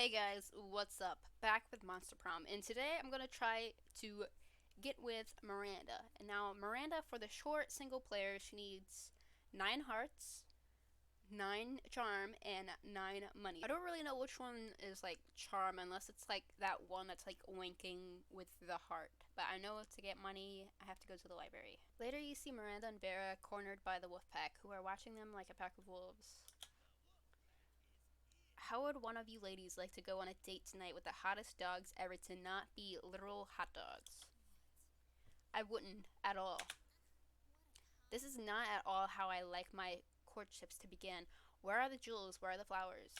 Hey guys, what's up? Back with Monster Prom, and today I'm gonna try to get with Miranda. And now, Miranda, for the short single player, she needs 9 hearts, 9 charm, and 9 money. I don't really know which one is like charm, unless it's like that one that's like winking with the heart. But I know to get money, I have to go to the library. Later, you see Miranda and Vera cornered by the wolf pack, who are watching them like a pack of wolves. How would one of you ladies like to go on a date tonight with the hottest dogs ever to not be literal hot dogs? I wouldn't at all. This is not at all how I like my courtships to begin. Where are the jewels? Where are the flowers?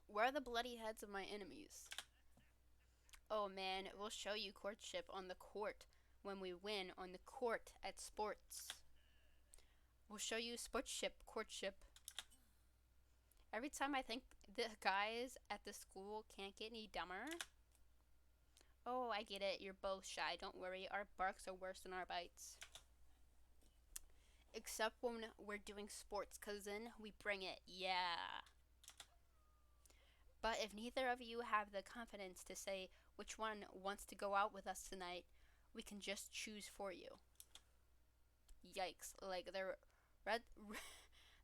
Where are the bloody heads of my enemies? Oh man, we'll show you courtship on the court when we win on the court at sports. We'll show you sportship, courtship. Every time I think the guys at the school can't get any dumber. Oh, I get it. You're both shy. Don't worry. Our barks are worse than our bites. Except when we're doing sports, cause then we bring it. Yeah. But if neither of you have the confidence to say which one wants to go out with us tonight, we can just choose for you. Yikes. Like,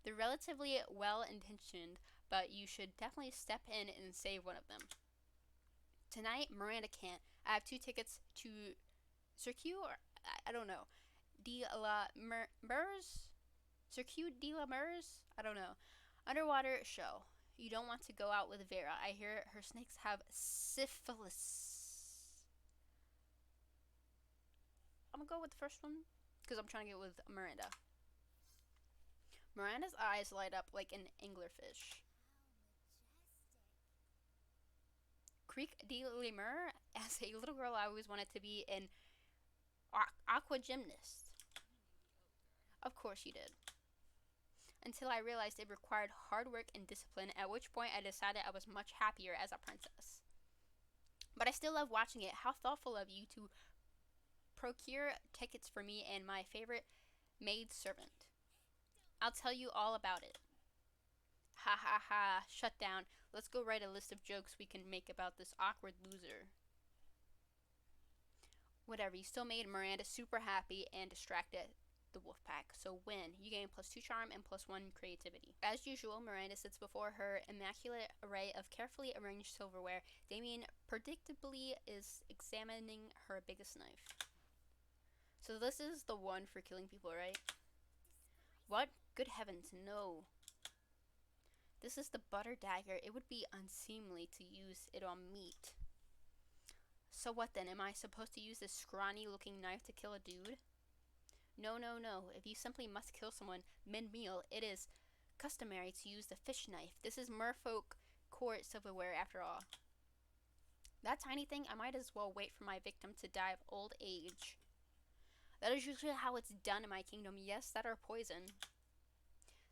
they're relatively well-intentioned, but you should definitely step in and save one of them. Tonight, Miranda can't. I have 2 tickets to Circuit, or I don't know. De la Mers? Circuit de la Mers? I don't know. Underwater show. You don't want to go out with Vera. I hear her snakes have syphilis. I'm gonna go with the first one because I'm trying to get with Miranda. Miranda's eyes light up like an anglerfish. Creek de Lemur. As a little girl, I always wanted to be an aqua gymnast. Of course you did. Until I realized it required hard work and discipline, at which point I decided I was much happier as a princess. But I still love watching it. How thoughtful of you to procure tickets for me and my favorite maid servant. I'll tell you all about it. Ha ha ha, shut down. Let's go write a list of jokes we can make about this awkward loser. Whatever, you still made Miranda super happy and distracted the wolf pack. So win. You gain +2 charm and +1 creativity. As usual, Miranda sits before her immaculate array of carefully arranged silverware. Damien predictably is examining her biggest knife. So this is the one for killing people, right? What? Good heavens, no. This is the butter dagger. It would be unseemly to use it on meat. So what then? Am I supposed to use this scrawny looking knife to kill a dude? No, no, no. If you simply must kill someone mid-meal, it is customary to use the fish knife. This is merfolk court silverware after all. That tiny thing, I might as well wait for my victim to die of old age. That is usually how it's done in my kingdom. Yes, that or poison.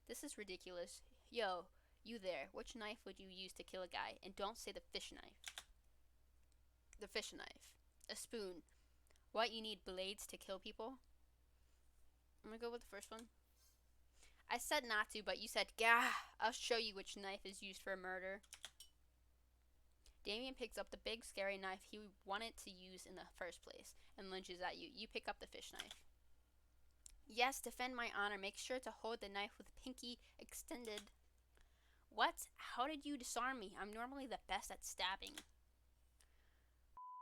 This is ridiculous. Yo, you there. Which knife would you use to kill a guy? And don't say the fish knife. The fish knife. A spoon. What, you need blades to kill people? I'm gonna go with the first one. I said not to, but you said, gah, I'll show you which knife is used for murder. Damien picks up the big scary knife he wanted to use in the first place and lunges at you. You pick up the fish knife. Yes, defend my honor. Make sure to hold the knife with pinky extended. What? How did you disarm me? I'm normally the best at stabbing.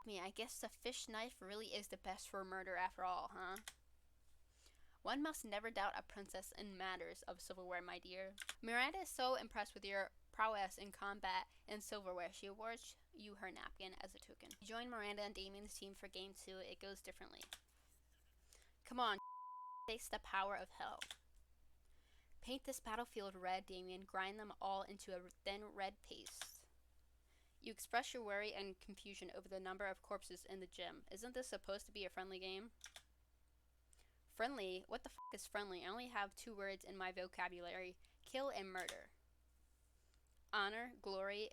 Me, I guess the fish knife really is the best for murder after all, huh? One must never doubt a princess in matters of silverware, my dear. Miranda is so impressed with your prowess in combat and silverware, she awards you her napkin as a token. You join Miranda and Damien's team for game 2. It goes differently. Come on, taste the power of hell. Paint this battlefield red, Damien. Grind them all into a thin red paste. You express your worry and confusion over the number of corpses in the gym. Isn't this supposed to be a friendly game? Friendly? What the f is friendly? I only have 2 words in my vocabulary. Kill and murder. Honor, glory,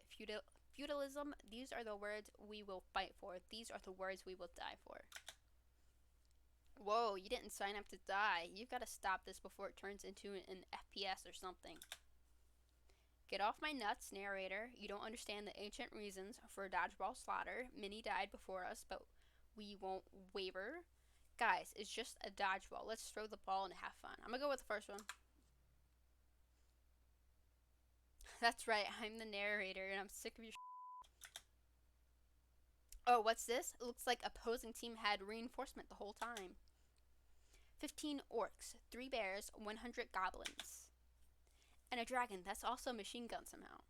feudalism. These are the words we will fight for. These are the words we will die for. Whoa, you didn't sign up to die. You've got to stop this before it turns into an FPS or something. Get off my nuts, narrator. You don't understand the ancient reasons for dodgeball slaughter. Many died before us, but we won't waver. Guys, it's just a dodgeball. Let's throw the ball and have fun. I'm gonna go with the first one. That's right, I'm the narrator and I'm sick of your Oh, what's this? It looks like opposing team had reinforcement the whole time. 15 orcs, 3 bears, 100 goblins. And a dragon that's also a machine gun somehow.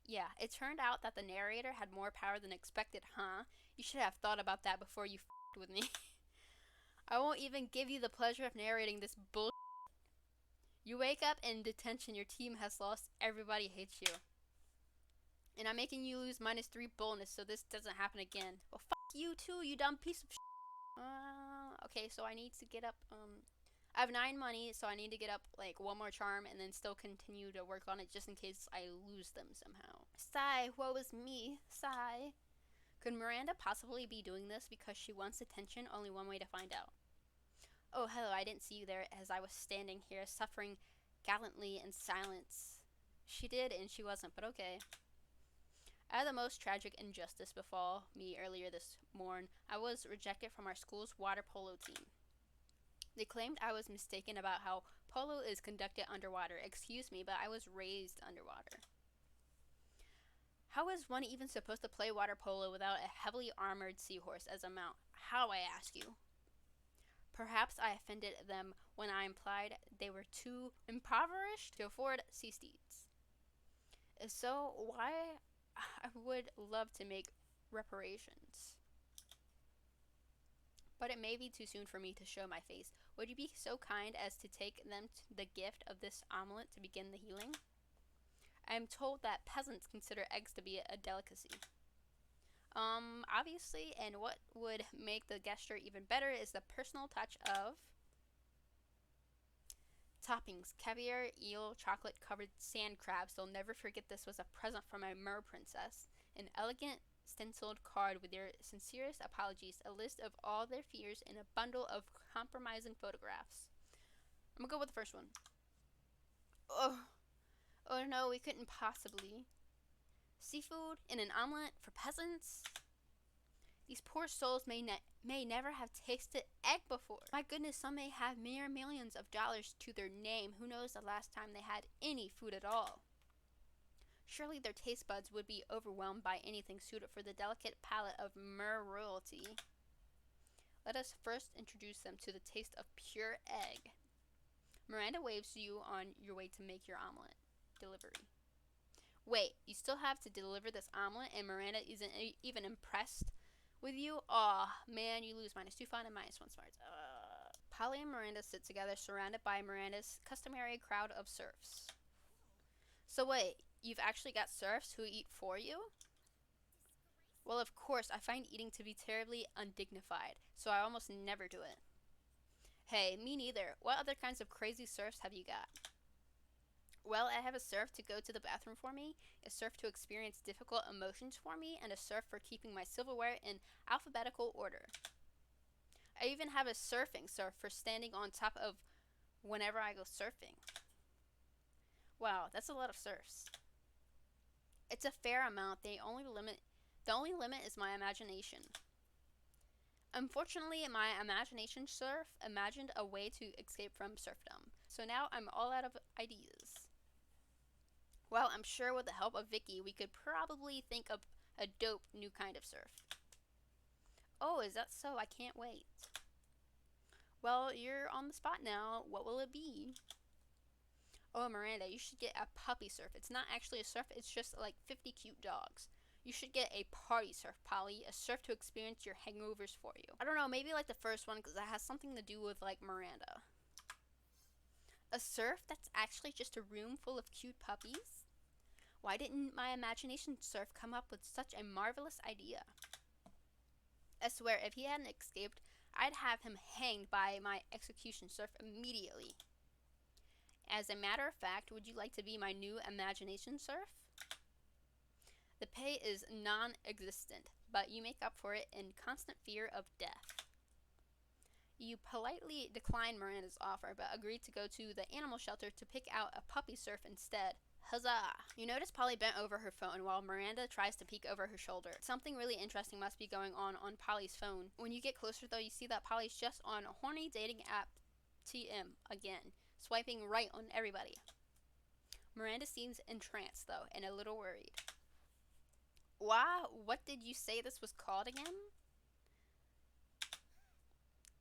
Yeah, it turned out that the narrator had more power than expected, huh? You should have thought about that before you f***ed with me. I won't even give you the pleasure of narrating this bullshit. You wake up in detention, your team has lost, everybody hates you. And I'm making you lose -3 bonus so this doesn't happen again. Well, f*** you too, you dumb piece of shit. Okay, so I need to get up, I have 9 money, so I need to get up, like, 1 more charm and then still continue to work on it just in case I lose them somehow. Sigh, woe is me, sigh. Could Miranda possibly be doing this because she wants attention? Only one way to find out. Oh, hello, I didn't see you there as I was standing here suffering gallantly in silence. She did and she wasn't, but okay. I had the most tragic injustice befall me earlier this morn. I was rejected from our school's water polo team. They claimed I was mistaken about how polo is conducted underwater. Excuse me, but I was raised underwater. How is one even supposed to play water polo without a heavily armored seahorse as a mount? How, I ask you? Perhaps I offended them when I implied they were too impoverished to afford sea steeds. If so, why I would love to make reparations. But it may be too soon for me to show my face. Would you be so kind as to take them the gift of this omelet to begin the healing? I am told that peasants consider eggs to be a delicacy. Obviously, and what would make the gesture even better is the personal touch of toppings, caviar, eel, chocolate-covered sand crabs. They'll never forget this was a present from my mer princess. An elegant stenciled card with their sincerest apologies, a list of all their fears, and a bundle of compromising photographs. I'm gonna go with the first one. Oh no, we couldn't possibly. Seafood in an omelet for peasants? These poor souls may never have tasted egg before. My goodness, some may have mere millions of dollars to their name. Who knows the last time they had any food at all? Surely their taste buds would be overwhelmed by anything suited for the delicate palate of mer royalty. Let us first introduce them to the taste of pure egg. Miranda waves you on your way to make your omelet. Delivery. Wait, you still have to deliver this omelet and Miranda isn't even impressed with you? Aw, man, you lose -2 fun and -1 smarts. Polly and Miranda sit together, surrounded by Miranda's customary crowd of serfs. So wait, you've actually got serfs who eat for you? Well, of course, I find eating to be terribly undignified, so I almost never do it. Hey, me neither. What other kinds of crazy serfs have you got? Well, I have a serf to go to the bathroom for me, a serf to experience difficult emotions for me, and a serf for keeping my silverware in alphabetical order. I even have a surfing serf for standing on top of whenever I go surfing. Wow, that's a lot of serfs. It's a fair amount. The only limit is my imagination. Unfortunately, my imagination serf imagined a way to escape from serfdom. So now I'm all out of ideas. Well, I'm sure with the help of Vicky, we could probably think of a dope new kind of serf. Oh, is that so? I can't wait. Well, you're on the spot now. What will it be? Oh, Miranda, you should get a puppy serf. It's not actually a serf, it's just like 50 cute dogs. You should get a party serf, Polly. A serf to experience your hangovers for you. I don't know, maybe like the first one because it has something to do with like Miranda. A serf that's actually just a room full of cute puppies? Why didn't my imagination serf come up with such a marvelous idea? I swear, if he hadn't escaped, I'd have him hanged by my execution serf immediately. As a matter of fact, would you like to be my new imagination serf? The pay is non-existent, but you make up for it in constant fear of death. You politely declined Miranda's offer, but agreed to go to the animal shelter to pick out a puppy serf instead. Huzzah! You notice Polly bent over her phone while Miranda tries to peek over her shoulder. Something really interesting must be going on Polly's phone. When you get closer though, you see that Polly's just on a horny dating app TM again, swiping right on everybody. Miranda seems entranced though, and a little worried. Wow, what did you say this was called again?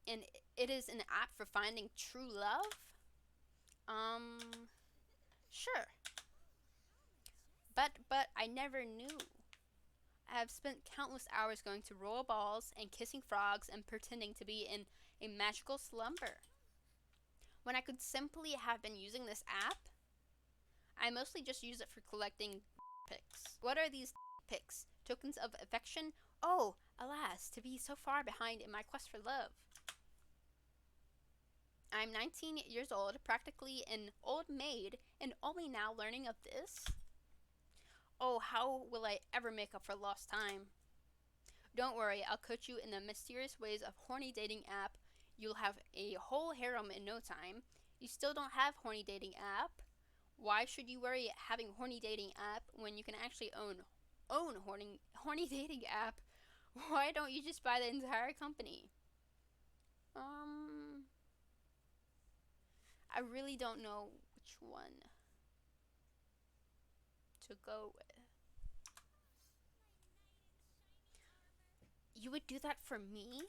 And it is an app for finding true love? Sure. But I never knew. I have spent countless hours going to roll balls and kissing frogs and pretending to be in a magical slumber, when I could simply have been using this app. I mostly just use it for collecting pics. What are these pics? Tokens of affection? Oh, alas, to be so far behind in my quest for love. I'm 19 years old, practically an old maid, and only now learning of this? Oh, how will I ever make up for lost time? Don't worry, I'll coach you in the mysterious ways of horny dating app. You'll have a whole harem in no time. You still don't have horny dating app? Why should you worry having horny dating app when you can actually own horny dating app? Why don't you just buy the entire company? I really don't know which one to go with. You would do that for me?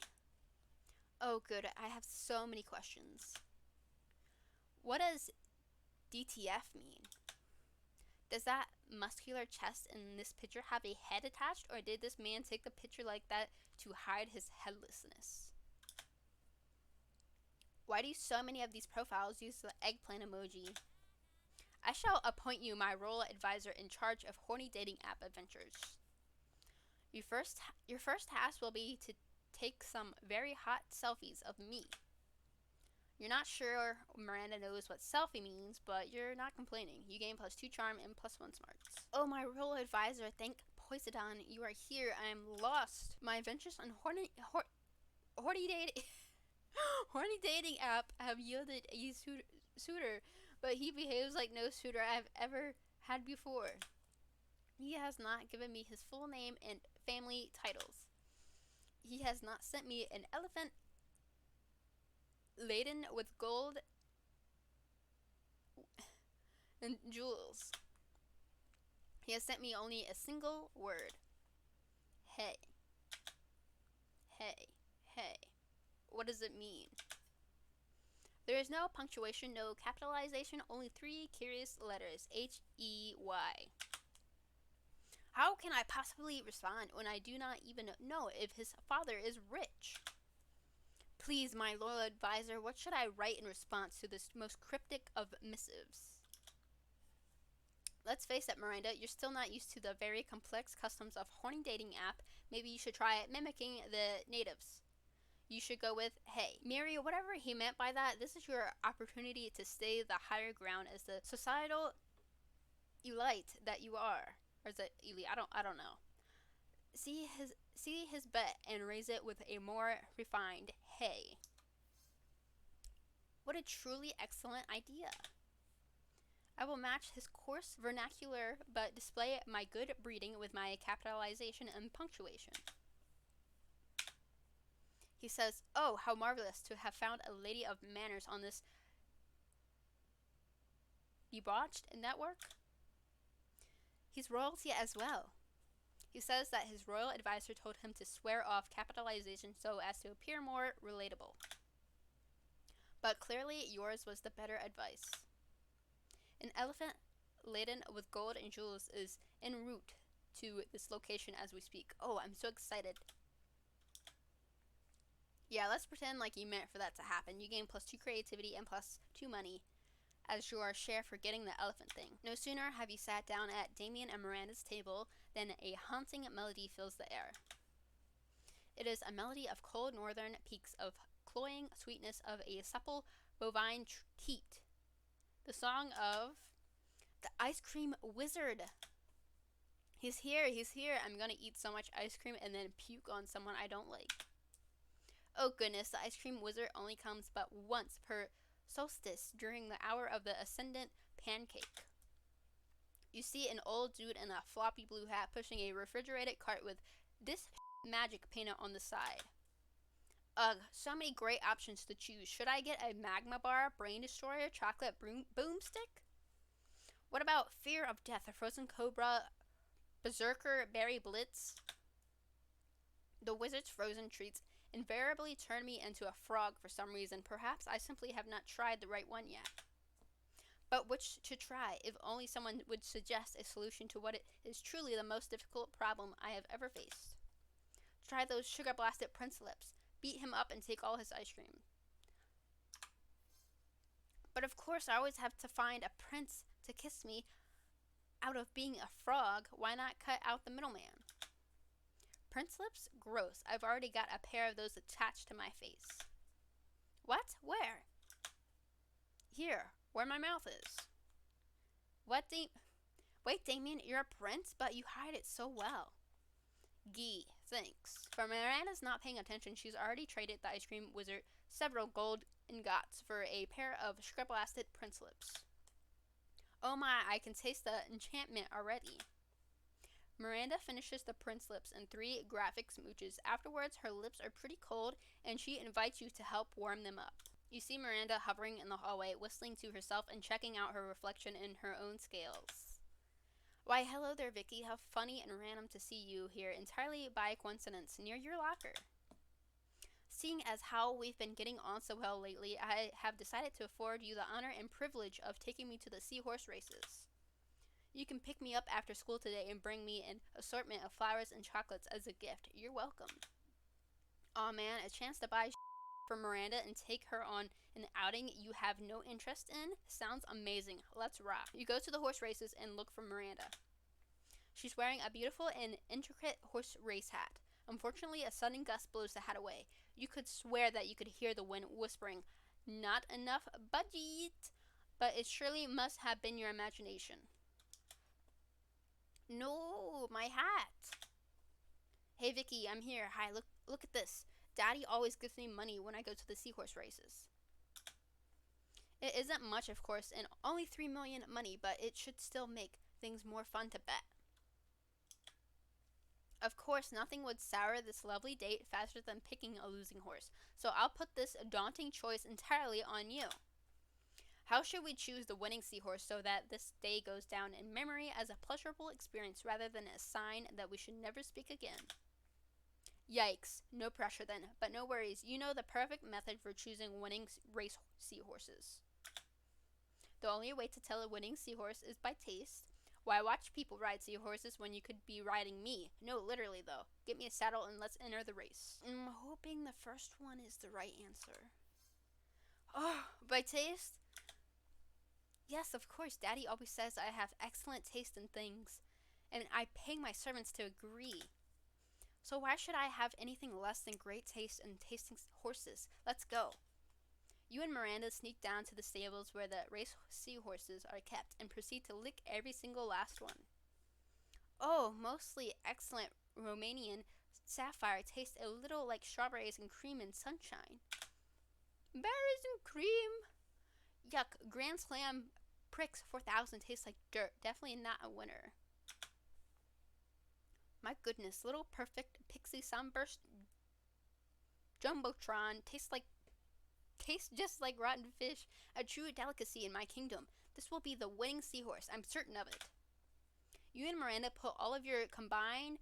Oh good, I have so many questions. What does DTF mean? Does that muscular chest in this picture have a head attached, or did this man take the picture like that to hide his headlessness? Why do so many of these profiles use the eggplant emoji? I shall appoint you my royal advisor in charge of horny dating app adventures. Your first task will be to take some very hot selfies of me. You're not sure Miranda knows what selfie means, but you're not complaining. You gain +2 charm and +1 smarts. Oh, my royal advisor, thank Poseidon, you are here. I am lost. My adventures on horny dating horny dating app have yielded a suitor, but he behaves like no suitor I've ever had before. He has not given me his full name and family titles. He has not sent me an elephant laden with gold and jewels. He has sent me only a single word. Hey. Hey. Hey. What does it mean? There is no punctuation, no capitalization, only 3 curious letters. H-E-Y. How can I possibly respond when I do not even know if his father is rich? Please, my loyal advisor, what should I write in response to this most cryptic of missives? Let's face it, Miranda, you're still not used to the very complex customs of horny dating app. Maybe you should try mimicking the natives. You should go with, hey. Mary, whatever he meant by that, this is your opportunity to stay the higher ground as the societal elite that you are. Or is it elite? I don't know. See his bet and raise it with a more refined hey. What a truly excellent idea. I will match his coarse vernacular but display my good breeding with my capitalization and punctuation. He says, oh, how marvelous to have found a lady of manners on this debauched network. He's royalty as well. He says that his royal advisor told him to swear off capitalization so as to appear more relatable. But clearly yours was the better advice. An elephant laden with gold and jewels is en route to this location as we speak. Oh, I'm so excited. Yeah, let's pretend like you meant for that to happen. You gain +2 creativity and +2 money as your share for getting the elephant thing. No sooner have you sat down at Damien and Miranda's table than a haunting melody fills the air. It is a melody of cold northern peaks, of cloying sweetness of a supple bovine teat. The song of the ice cream wizard. He's here, I'm gonna eat so much ice cream and then puke on someone I don't like. Oh goodness, the ice cream wizard only comes but once per solstice during the hour of the ascendant pancake. You see an old dude in a floppy blue hat pushing a refrigerated cart with this magic painted on the side. Ugh, so many great options to choose. Should I get a magma bar, brain destroyer, chocolate boomstick? What about fear of death, a frozen cobra, berserker, berry blitz? The wizard's frozen treats invariably turn me into a frog for some reason. Perhaps I simply have not tried the right one yet. But which to try, if only someone would suggest a solution to what is truly the most difficult problem I have ever faced. Try those sugar blasted prince lips. Beat him up and take all his ice cream. But of course I always have to find a prince to kiss me out of being a frog. Why not cut out the middleman? Prince lips? Gross. I've already got a pair of those attached to my face. What? Where? Here, where my mouth is. What Wait, Damien, you're a prince, but you hide it so well. Gee, thanks. For Miranda's not paying attention, she's already traded the ice cream wizard several gold ingots for a pair of sugar-blasted prince lips. Oh my, I can taste the enchantment already. Miranda finishes the prince lips in 3 graphic smooches. Afterwards, her lips are pretty cold, and she invites you to help warm them up. You see Miranda hovering in the hallway, whistling to herself and checking out her reflection in her own scales. Why, hello there, Vicky. How funny and random to see you here entirely by coincidence near your locker. Seeing as how we've been getting on so well lately, I have decided to afford you the honor and privilege of taking me to the seahorse races. You can pick me up after school today and bring me an assortment of flowers and chocolates as a gift. You're welcome. Aw man, a chance to buy for Miranda and take her on an outing you have no interest in? Sounds amazing. Let's rock. You go to the horse races and look for Miranda. She's wearing a beautiful and intricate horse race hat. Unfortunately, a sudden gust blows the hat away. You could swear that you could hear the wind whispering, "Not enough budget," but it surely must have been your imagination. No, my hat. Hey Vicky, I'm here. Hi, look at this. Daddy always gives me money when I go to the seahorse races. It isn't much, of course, and only 3 million money, but it should still make things more fun to bet. Of course, nothing would sour this lovely date faster than picking a losing horse, so I'll put this daunting choice entirely on you. How should we choose the winning seahorse so that this day goes down in memory as a pleasurable experience rather than a sign that we should never speak again? Yikes, no pressure then, but no worries, you know the perfect method for choosing winning race seahorses. The only way to tell a winning seahorse is by taste. Why watch people ride seahorses when you could be riding me? No, literally though. Get me a saddle and let's enter the race. I'm hoping the first one is the right answer. Oh, by taste? Yes, of course, Daddy always says I have excellent taste in things, and I pay my servants to agree. So why should I have anything less than great taste in tasting horses? Let's go. You and Miranda sneak down to the stables where the race seahorses are kept and proceed to lick every single last one. Oh, mostly excellent Romanian sapphire tastes a little like strawberries and cream and sunshine. Berries and cream? Yuck, Grand Slam Pricks 4000 tastes like dirt. Definitely not a winner. My goodness, little perfect pixie sunburst jumbotron tastes just like rotten fish, a true delicacy in my kingdom. This will be the winning seahorse, I'm certain of it. You and Miranda put all of your combined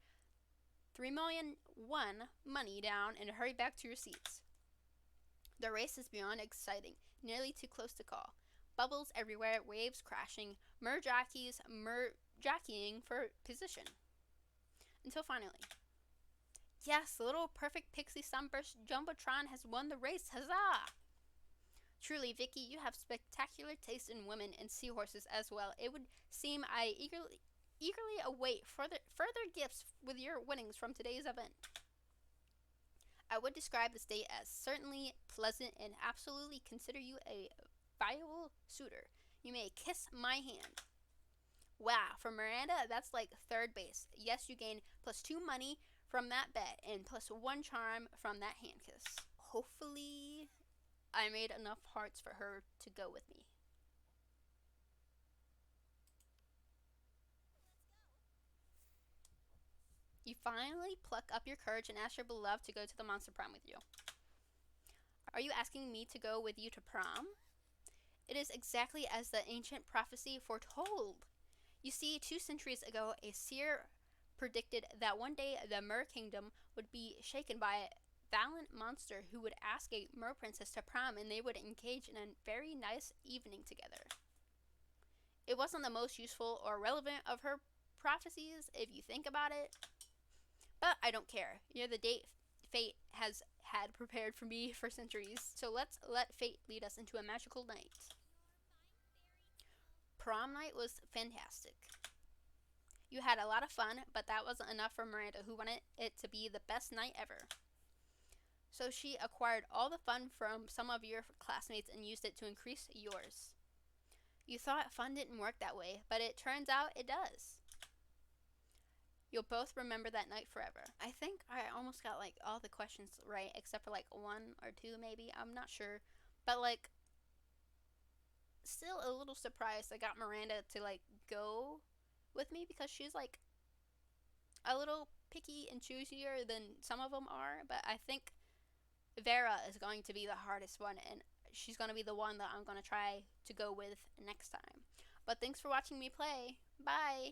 3,000,001 money down and hurry back to your seats. The race is beyond exciting, nearly too close to call. Bubbles everywhere, waves crashing, jockeying for position. Until finally. Yes, the little perfect pixie sunburst jumbotron has won the race, huzzah! Truly, Vicky, you have spectacular taste in women and seahorses as well. It would seem I eagerly await further gifts with your winnings from today's event. I would describe this date as certainly pleasant and absolutely consider you a viable suitor. You may kiss my hand. Wow, for Miranda, that's like third base. Yes, you gain +2 money from that bet and +1 charm from that hand kiss. Hopefully, I made enough hearts for her to go with me. You finally pluck up your courage and ask your beloved to go to the Monster Prom with you. Are you asking me to go with you to prom? It is exactly as the ancient prophecy foretold. You see, 2 centuries ago, a seer predicted that one day the Mer Kingdom would be shaken by a valiant monster who would ask a mer princess to prom, and they would engage in a very nice evening together. It wasn't the most useful or relevant of her prophecies, if you think about it, but I don't care. You're the date fate has had prepared for me for centuries, so let's let fate lead us into a magical night. Prom night was fantastic. You had a lot of fun, but that wasn't enough for Miranda, who wanted it to be the best night ever. So she acquired all the fun from some of your classmates and used it to increase yours. You thought fun didn't work that way, but it turns out it does. You'll both remember that night forever. I think I almost got like all the questions right, except for like 1 or 2 maybe. I'm not sure. But like, still a little surprised I got Miranda to like go with me, because she's like a little picky and choosier than some of them are. But I think Vera is going to be the hardest one, and she's going to be the one that I'm going to try to go with next time. But thanks for watching me play. Bye!